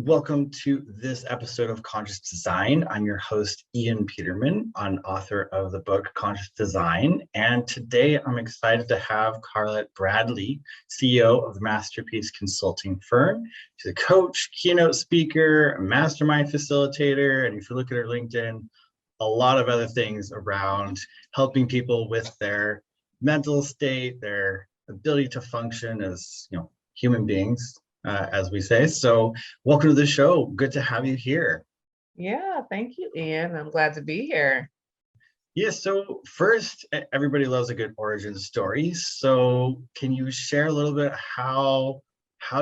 welcome to this episode of Conscious Design. I'm your host, Ian Peterman, an author of the book Conscious Design. And today I'm excited to have Carlette Bradley, CEO of the Masterpiece Consulting firm. She's a coach, keynote speaker, a mastermind facilitator, and if you look at her LinkedIn, a lot of other things around helping people with their mental state, their ability to function as human beings. As we say. So welcome to the show. Good to have you here. Yeah, thank you, Ian. I'm glad to be here. Yeah, so first, everybody loves a good origin story. So can you share a little bit how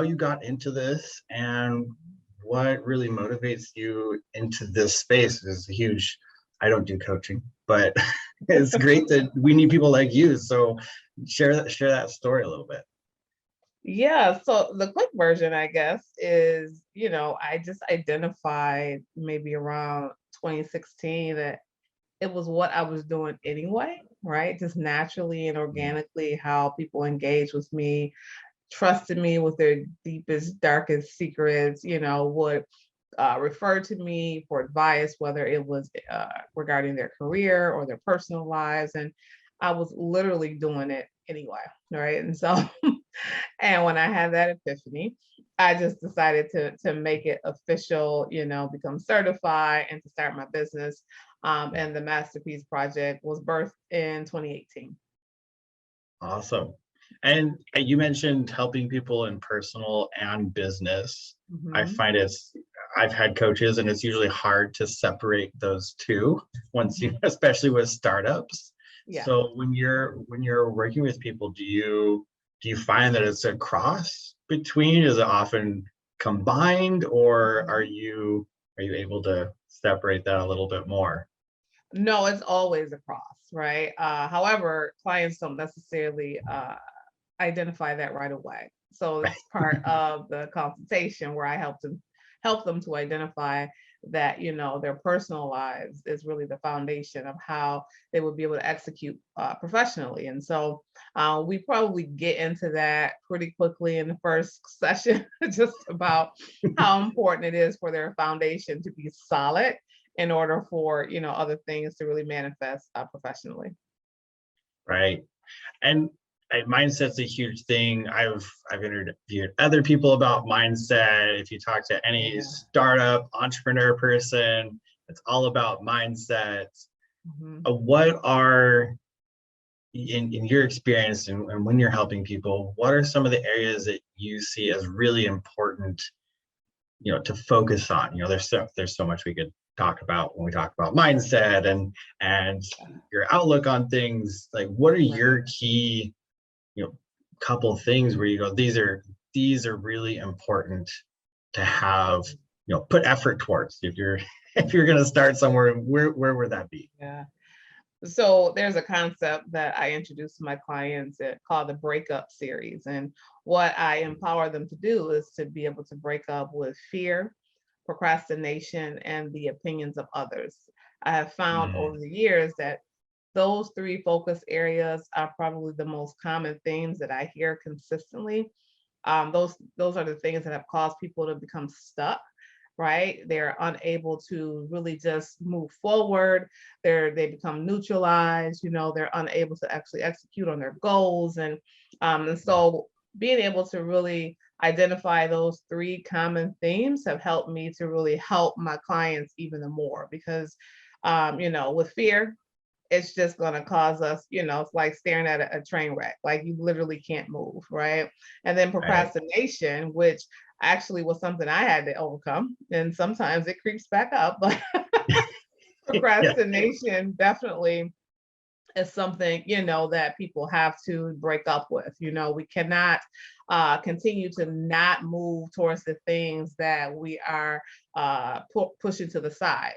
you got into this and what really motivates you into this space? It's a huge, I don't do coaching, but it's great that we need people like you. So share that story a little bit. Yeah, so the quick version, I guess, is, I just identified maybe around 2016 that it was what I was doing anyway, right? Just naturally and organically, how people engage with me, trusted me with their deepest, darkest secrets, would refer to me for advice, whether it was regarding their career or their personal lives. And I was literally doing it anyway, right? And so, and when I had that epiphany, I just decided to make it official, become certified and to start my business. And the Masterpiece Project was birthed in 2018. Awesome. And you mentioned helping people in personal and business. Mm-hmm. I find I've had coaches and it's usually hard to separate those two once you, especially with startups. Yeah. So when you're working with people, do you find that it's a cross between? Is it often combined, or are you able to separate that a little bit more? No, it's always a cross, right? However, clients don't necessarily identify that right away. So it's part of the consultation where I help them to identify that, their personal lives is really the foundation of how they would be able to execute professionally. And so we probably get into that pretty quickly in the first session, just about how important it is for their foundation to be solid in order for, other things to really manifest professionally. Right. And mindset's a huge thing. I've interviewed other people about mindset. If you talk to any startup entrepreneur person, it's all about mindset. Mm-hmm. What are, in your experience and when you're helping people, what are some of the areas that you see as really important, to focus on? There's so much we could talk about when we talk about mindset and your outlook on things. Like, what are your key couple of things where you go, these are really important to have, put effort towards if you're going to start somewhere? Where would that be? Yeah. So there's a concept that I introduce to my clients called the breakup series. And what I empower them to do is to be able to break up with fear, procrastination, and the opinions of others. I have found over the years that those three focus areas are probably the most common themes that I hear consistently. Those are the things that have caused people to become stuck, right? They're unable to really just move forward. They become neutralized, they're unable to actually execute on their goals. And so being able to really identify those three common themes have helped me to really help my clients even more, because, with fear, it's just going to cause us, it's like staring at a train wreck, like you literally can't move, right? And then procrastination, which actually was something I had to overcome. And sometimes it creeps back up, but procrastination definitely is something, that people have to break up with. We cannot continue to not move towards the things that we are pushing to the side.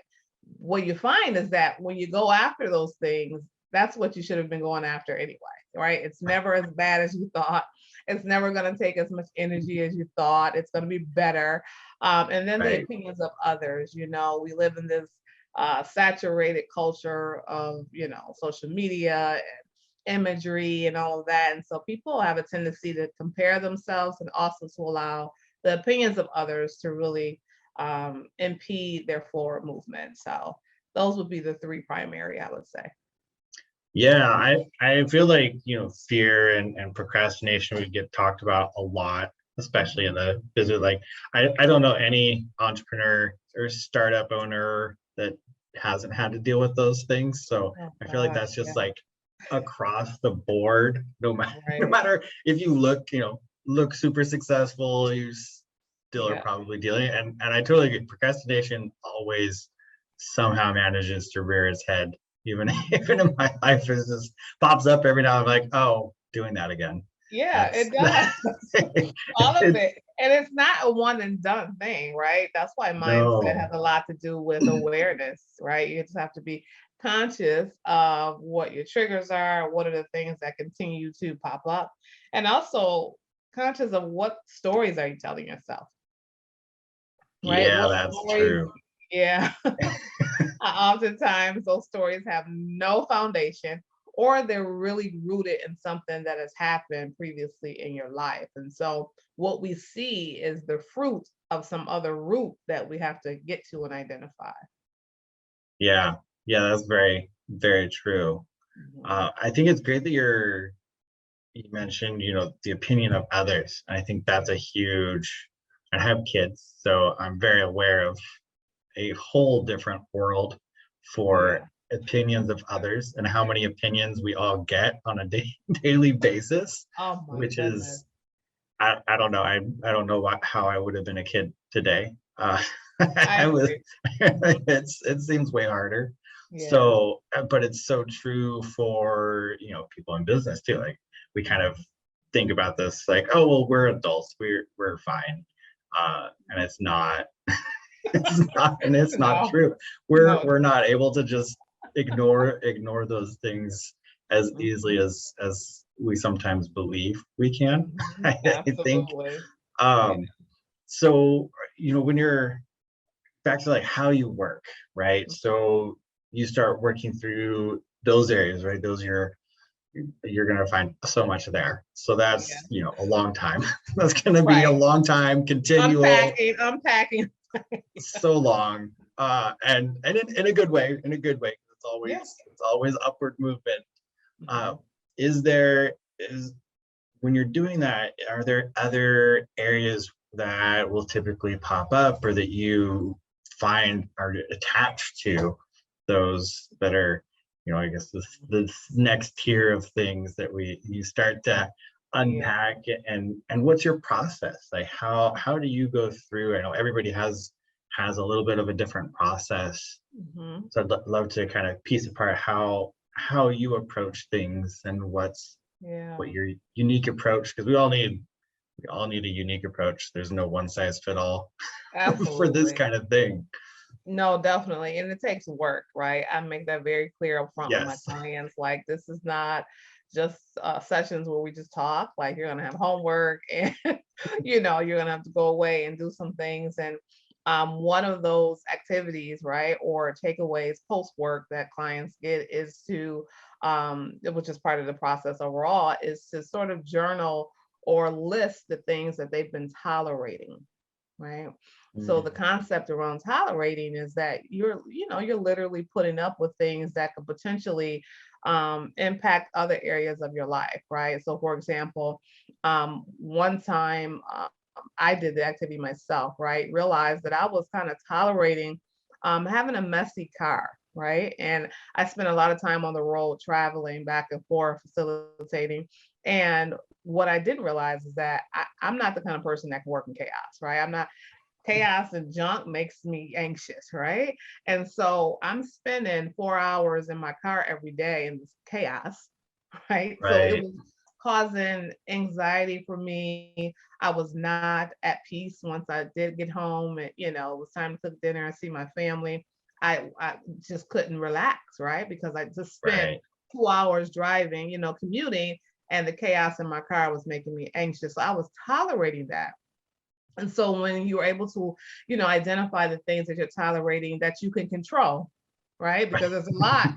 What you find is that when you go after those things, that's what you should have been going after anyway, right? It's never as bad as you thought. It's never going to take as much energy as you thought. It's going to be better. And then the opinions of others. We live in this saturated culture of, social media and imagery and all of that. And so people have a tendency to compare themselves and also to allow the opinions of others to really impede their forward movement. So those would be the three primary, I would say. Yeah, I feel like, fear and procrastination would get talked about a lot, especially in the business. Like, I don't know any entrepreneur or startup owner that hasn't had to deal with those things. So Oh, I feel like God, that's just yeah. like across the board, no matter no Right. matter if you look super successful, you still are Yeah. probably dealing. And I totally agree. Procrastination always somehow manages to rear its head. Even in my life, it just pops up every now and I'm like, oh, doing that again. Yeah, That's it does. All of it's it. And it's not a one and done thing, right? That's why mindset has no. a lot to do with awareness, right? You just have to be conscious of what your triggers are, what are the things that continue to pop up, and also conscious of what stories are you telling yourself, right? Yeah, What that's stories, true. yeah. Oftentimes those stories have no foundation, or they're really rooted in something that has happened previously in your life. And so what we see is the fruit of some other root that we have to get to and identify. Yeah, yeah, that's very, very true. Mhm. I think it's great that you mentioned, the opinion of others. I think that's a huge. I have kids, so I'm very aware of a whole different world for Yeah. opinions of others and how many opinions we all get on a daily basis, Oh my which goodness. is I don't know. I don't know how I would have been a kid today. I I was agree. it seems way harder. Yeah. So, but it's so true for people in business too. Like we kind of think about this like, oh well, we're adults, we're fine, and it's not. It's not No, true. no. We're not able to just ignore those things as easily Mhm, as we sometimes believe we can. mhm. I think. Absolutely. Yeah. Um, so when you're back to like how you work, right? So you start working through those areas, right? Those you're gonna find so much there. So Yeah. that's a long time. That's gonna be a Right. long time, continual, Unpacking. so long, and in a good way, it's Yeah. always upward movement. uh Mhm. is there is when you're doing that, are there other areas that will typically pop up or that you find are attached to those that are I guess this next tier of things that you start to Yeah. unpack, and what's your process like? How do you go through? I know everybody has a little bit of a different process, Mhm. so I'd love to kind of piece apart how you approach things and what Yeah. your unique approach, because we all need a unique approach. There's no one size fit all for this Absolutely. kind of thing. No, definitely. And it takes work, right? I make that very clear up front with my Yes. clients. Like, this is not just sessions where we just talk. Like, you're going to have homework and, you're going to have to go away and do some things. And one of those activities, right, or takeaways post work that clients get is to, which is part of the process overall, is to sort of journal or list the things that they've been tolerating, right? So the Mm, concept around tolerating is that you're literally putting up with things that could potentially impact other areas of your life, right? So for example, one time I did the activity myself, right? Realized that I was kind of tolerating having a messy car, right? And I spent a lot of time on the road traveling back and forth, facilitating. And what I didn't realize is that I'm not the kind of person that can work in chaos, right? I'm not. Chaos and junk makes me anxious, right? And so I'm spending 4 hours in my car every day in this chaos, right? So it right. was causing anxiety for me. I was not at peace once I did get home and, it was time to cook dinner and see my family. I just couldn't relax, right? Because I just spent Right. 2 hours driving, commuting, and the chaos in my car was making me anxious. So I was tolerating that. And so when you're able to, identify the things that you're tolerating that you can control, right? Because there's a lot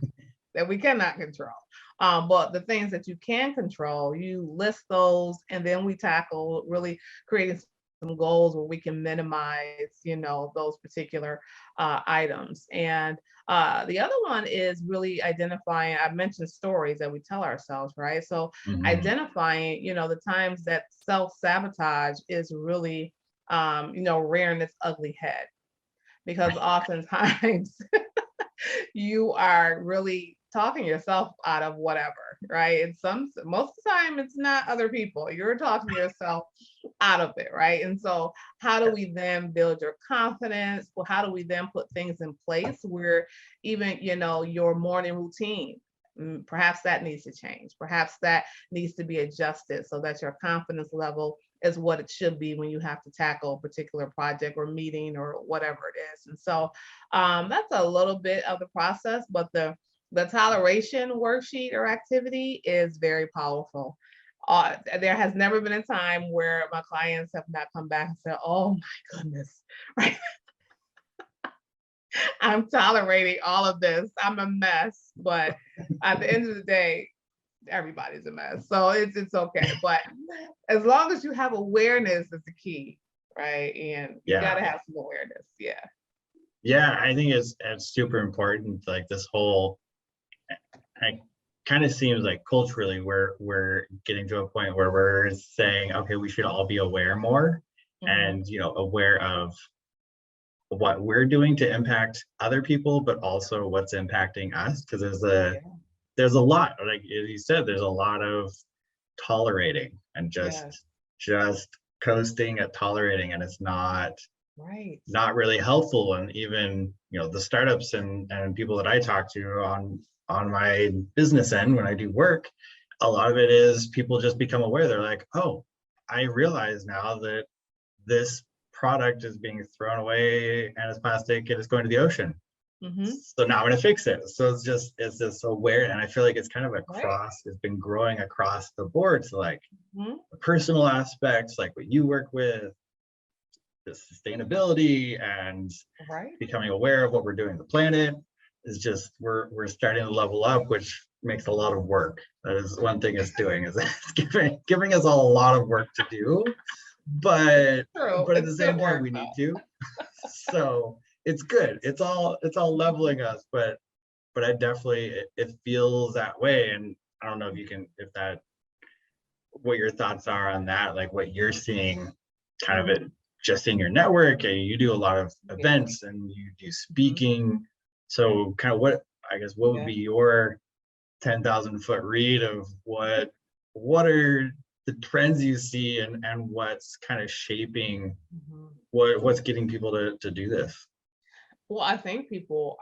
that we cannot control. But the things that you can control, you list those, and then we tackle really creating some goals where we can minimize, those particular items. And the other one is really identifying, I mentioned stories that we tell ourselves, right? So Mhm. identifying, the times that self-sabotage is really, rearing its ugly head. Because oftentimes you are really talking yourself out of whatever, right? And most of the time it's not other people. You're talking yourself out of it, right? And so how do we then build your confidence? Well, how do we then put things in place where even, your morning routine, perhaps that needs to change. Perhaps that needs to be adjusted so that your confidence level is what it should be when you have to tackle a particular project or meeting or whatever it is. And so that's a little bit of the process, but the toleration worksheet or activity is very powerful. There has never been a time where my clients have not come back and said, "Oh my goodness, right? I'm tolerating all of this. I'm a mess." But at the end of the day, everybody's a mess. So it's okay. But as long as you have awareness is the key, right? And you Yeah. gotta have some awareness. Yeah. Yeah, I think it's super important. Like this whole, it kind of seems like culturally we're getting to a point where we're saying, okay, we should all be aware more, Mhm. and aware of what we're doing to impact other people, but also what's impacting us. Because Yeah. there's a lot, like you said, there's a lot of tolerating and Yes. just coasting at tolerating, and it's Right. not really helpful. And even the startups and people that I talk to on my business end when I do work, a lot of it is people just become aware. They're like, oh, I realize now that this product is being thrown away and it's plastic and it's going to the ocean, Hmm. so now I'm going to fix it. So it's just aware. And I feel like it's kind of Right. it's been growing across the board. So like Hmm. the personal aspects, like what you work with, the sustainability and Right. becoming aware of what we're doing to the planet, is just we're starting to level up, which makes a lot of work. That is one thing it's doing, is it's giving us a lot of work to do, but True. at the It's same good time work we need though. to. So it's good. It's all leveling us, but I definitely, it feels that way. And I don't know if you can, if that, what your thoughts are on that, like what you're seeing kind of it Mhm. just in your network. You do a lot of Yeah. events and you do Mhm. speaking. So kind of what would Yeah. be your 10,000-foot read of what are the trends you see, and what's kind of shaping Mhm. what's getting people to do this? Well, I think people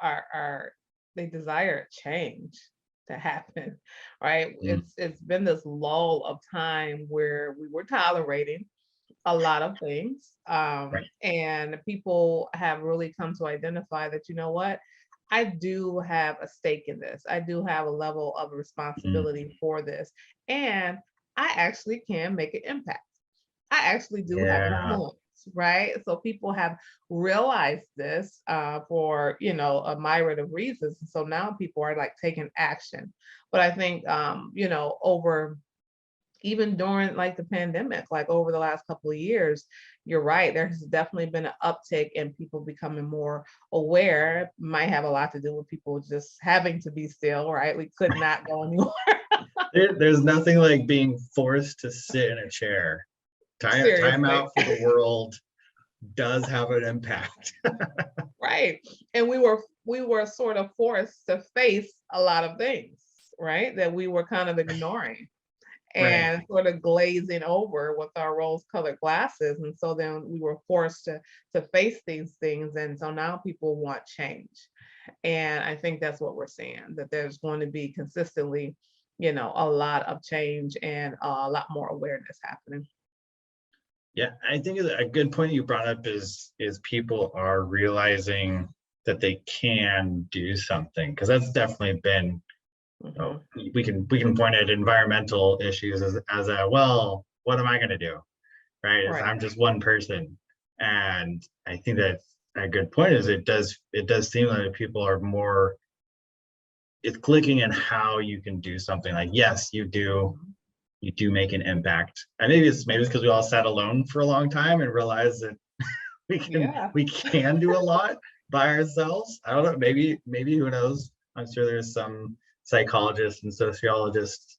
they desire change to happen, right? Mm, It's been this lull of time where we were tolerating a lot of things, right. and people have really come to identify that, you know what, I do have a stake in this. I do have a level of Mm, responsibility for this, and I actually can make an impact. I actually do have yeah. influence, right? So people have realized this for a myriad of reasons. So now people are like taking action. But I think over even during like the pandemic, like over the last couple of years, you're right. There has definitely been an uptick in people becoming more aware. Might have a lot to do with people just having to be still, right? We could not go anywhere. There's nothing like being forced to sit in a chair. Time Seriously. out for the world does have an impact. Right. And we were sort of forced to face a lot of things, right? That we were kind of ignoring Right. and sort of glazing over with our rose-colored glasses. And so then we were forced to face these things. And so now people want change. And I think that's what we're seeing, that there's going to be consistently, a lot of change and a lot more awareness happening. Yeah, I think a good point you brought up is people are realizing that they can do something, because that's definitely been, Hmm. we can point at environmental issues as a, well, what am I going to do, right? Is Right. I'm just one person. And I think that's a good point, is it does seem like people are more, it's clicking in how you can do something. Like, yes, you do, Mhm. you do make an impact. And maybe it's because we all sat alone for a long time and realized that Yeah. we can do a lot by ourselves. I don't know, maybe who knows? I'm sure there's some psychologists and sociologists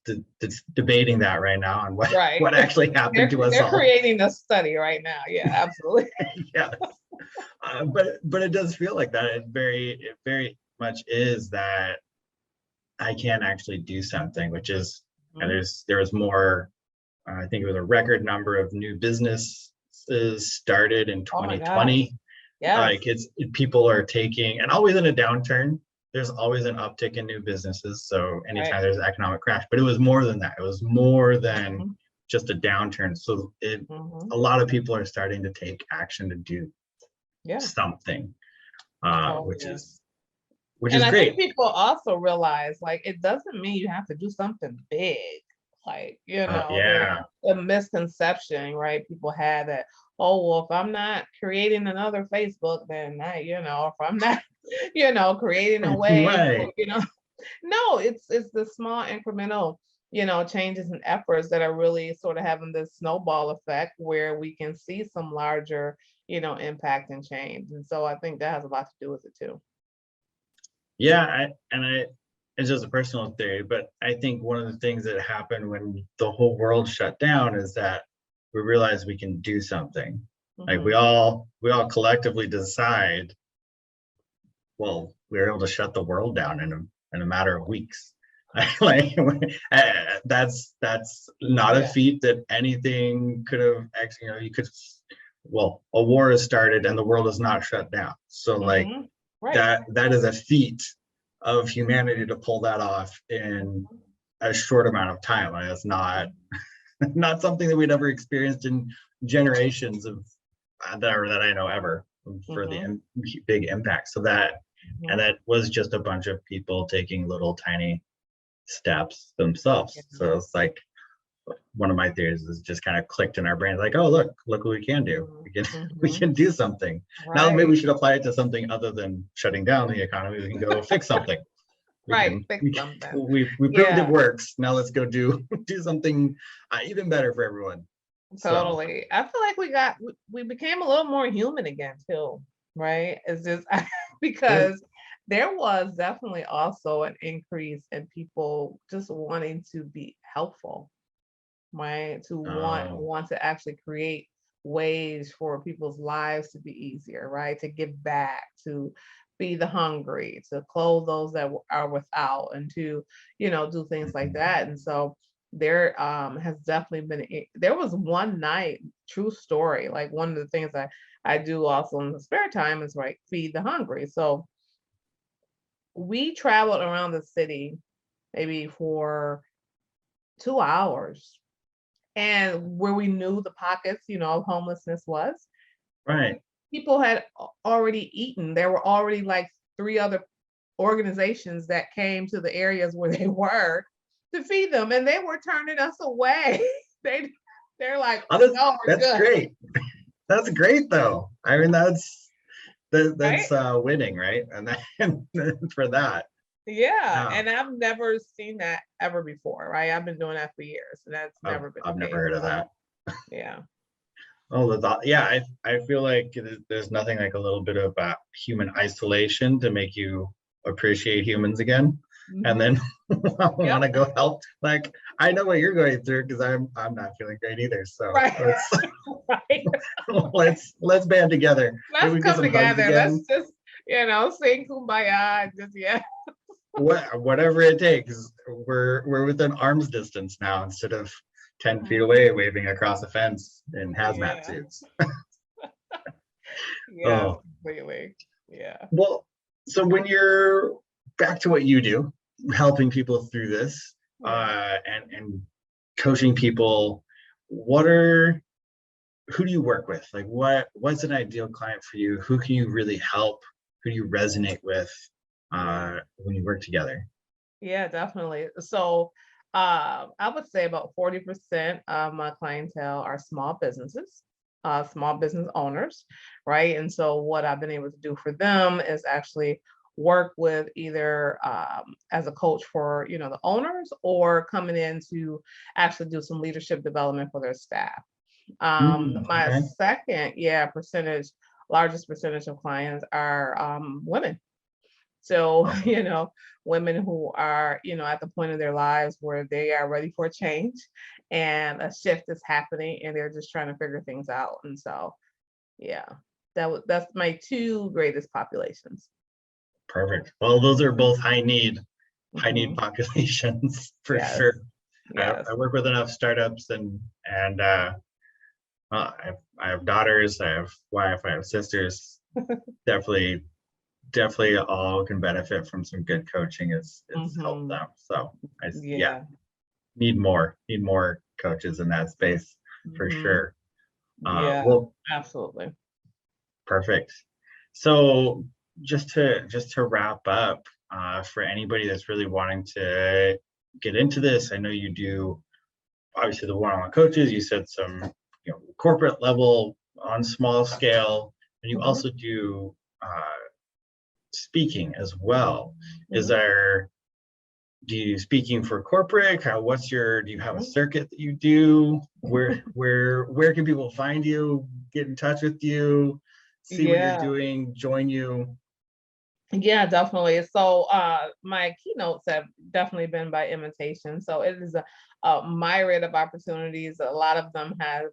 debating that right now on Right. what actually happened to us They're all. creating a study right now. Yeah, absolutely. Yes. But it does feel like that. It very much is that I can actually do something, which is, and there was more, I think it was a record number of new businesses started in Oh my gosh. 2020. Yes. Like people are taking, and always in a downturn, there's always an uptick in new businesses. So anytime there's economic crash, but it was more than that. It was more than just a downturn. So a lot of people are starting to take action to do something, which is and I great. think people also realize, like, it doesn't mean you have to do something big. Like, there's a misconception, right? People have that, oh, well, if I'm not creating another Facebook, then if I'm not, creating a way, Right. no, it's the small incremental, changes and efforts that are really sort of having this snowball effect where we can see some larger, impact and change. And so I think that has a lot to do with it too. Yeah, it's just a personal theory, but I think one of the things that happened when the whole world shut down is that we realized we can do something. Like we all collectively decide, well, we were able to shut the world down in a matter of weeks. Like that's not a feat that anything could have actually, well, a war has started and the world is not shut down. So like that is a feat of humanity to pull that off in a short amount of time. Like, that's not something that we'd ever experienced in generations of that I know ever for the big impact. So that and that was just a bunch of people taking little tiny steps themselves. So it's like one of my theories is just kind of clicked in our brains, like, oh, look what we can do. We can do something. Now maybe we should apply it to something other than shutting down the economy. We can go fix something. Fix something. We proved it works. Now let's go do something even better for everyone. Totally. So. I feel like we became a little more human again too, right? It's just because there was definitely also an increase in people just wanting to be helpful, right? To want to actually create ways for people's lives to be easier, right? To give back, to feed the hungry, to clothe those that are without, and to, do things like that. And so there has definitely been, there was one night, true story, like one of the things I do also in the spare time is like feed the hungry. So we traveled around the city maybe for 2 hours, and where we knew the pockets, of homelessness was. Right. People had already eaten. There were already like 3 other organizations that came to the areas where they were to feed them, and they were turning us away. They're like, oh, no, that's good. Great. That's great though. I mean, that's winning, right? And for that. Yeah, and I've never seen that ever before, right? I've been doing that for years, and that's never been. I've never heard of that. Yeah. Oh, I feel like there's nothing like a little bit of human isolation to make you appreciate humans again, and then want to go help. Like, I know what you're going through because I'm not feeling great either. So let's band together. Let's come together. Let's just sing Kumbaya. Just whatever it takes. We're within arm's distance now instead of 10 feet away waving across a fence in hazmat suits. Completely. Yeah. Well, so when you're back to what you do, helping people through this and coaching people, who do you work with? Like what's an ideal client for you? Who can you really help? Who do you resonate with when you work together? Yeah, definitely. So I would say about 40% of my clientele are small businesses, small business owners, right? And so what I've been able to do for them is actually work with either as a coach for, the owners, or coming in to actually do some leadership development for their staff. My Okay. second, largest percentage of clients are women. So, women who are, at the point of their lives where they are ready for a change and a shift is happening and they're just trying to figure things out. And so, yeah, that's my two greatest populations. Perfect. Well, those are both high need Mhm. populations for Yes, sure. yes. I work with enough startups and I have daughters, I have wife, I have sisters. Definitely, definitely all can benefit from some good coaching. It's helped Mhm. them. So yeah, Yeah. need more coaches in that space for Mhm. sure. Yeah, Well, absolutely. perfect. So just to wrap up, for anybody that's really wanting to get into this, I know you do obviously the one-on-one coaches. You said some corporate level on small scale, and you Mhm. also do speaking as well. Is Mhm. there do you speaking for corporate? Do you have a Mhm. circuit that you do? Where can people find you, get in touch with you, see what you're Yeah. doing, join you? Yeah, definitely. So my keynotes have definitely been by invitation. So it is a myriad of opportunities. A lot of them have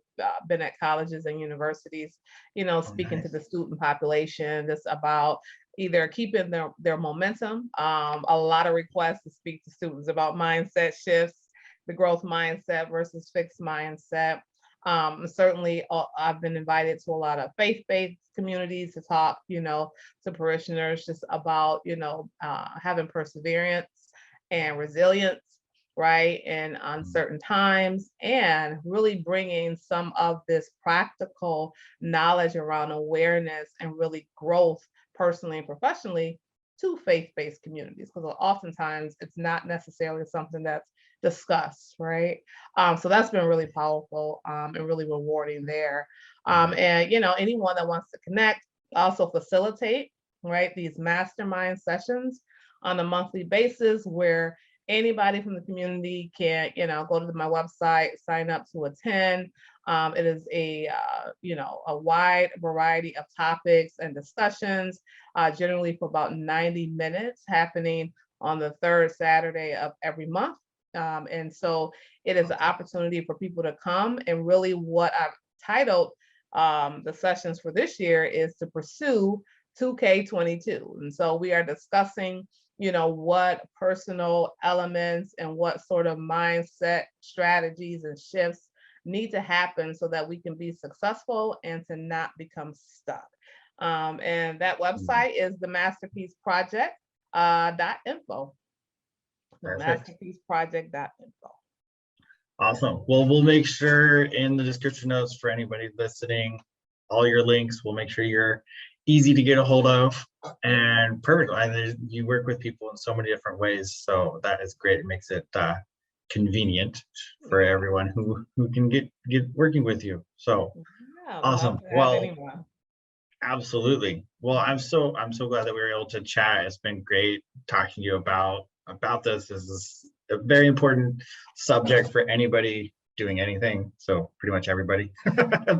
been at colleges and universities, Oh, speaking to the nice. student population, just about either keeping their momentum. A lot of requests to speak to students about mindset shifts, the growth mindset versus fixed mindset. Certainly, I've been invited to a lot of faith-based communities to talk, to parishioners just about, having perseverance and resilience, right, in Mm, uncertain times, and really bringing some of this practical knowledge around awareness and really growth personally and professionally to faith-based communities, because oftentimes it's not necessarily something that's discussed, right? So that's been really powerful and really rewarding there. yeah. And anyone that wants to connect, also facilitate, right, these mastermind sessions on a monthly basis where anybody from the community can, go to my website, sign up to attend. It is a wide variety of topics and discussions, generally for about 90 minutes, happening on the third Saturday of every month. And so it is an opportunity for people to come, and really what I've titled the sessions for this year is to pursue 2K22. And so we are discussing, what personal elements and what sort of mindset strategies and shifts need to happen so that we can be successful and to not become stuck. And that Mm, website is the Masterpiece Project .info. The perfect. Masterpiece Project.info. Awesome. Well, we'll make sure in the description notes for anybody listening, all your links. We'll make sure you're easy to get a hold of. And perfect. You work with people in so many different ways, so that is great. It makes it convenient for Yeah. everyone who can get working with you. So Yeah, love awesome. to have Well, anyone. absolutely. Well, I'm so glad that we were able to chat. It's been great talking to you about this. This is a very important subject for anybody doing anything. So pretty much everybody.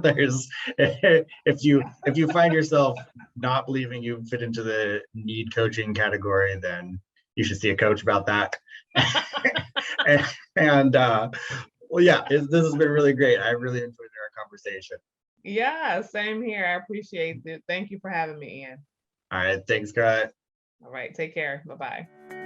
There's if you find yourself not believing you fit into the need coaching category, then you should see a coach about that. and well, yeah, this has been really great. I really enjoyed our conversation. Yeah, same here. I appreciate it. Thank you for having me, Ian. All right, thanks, Scott. All right, take care. Bye-bye.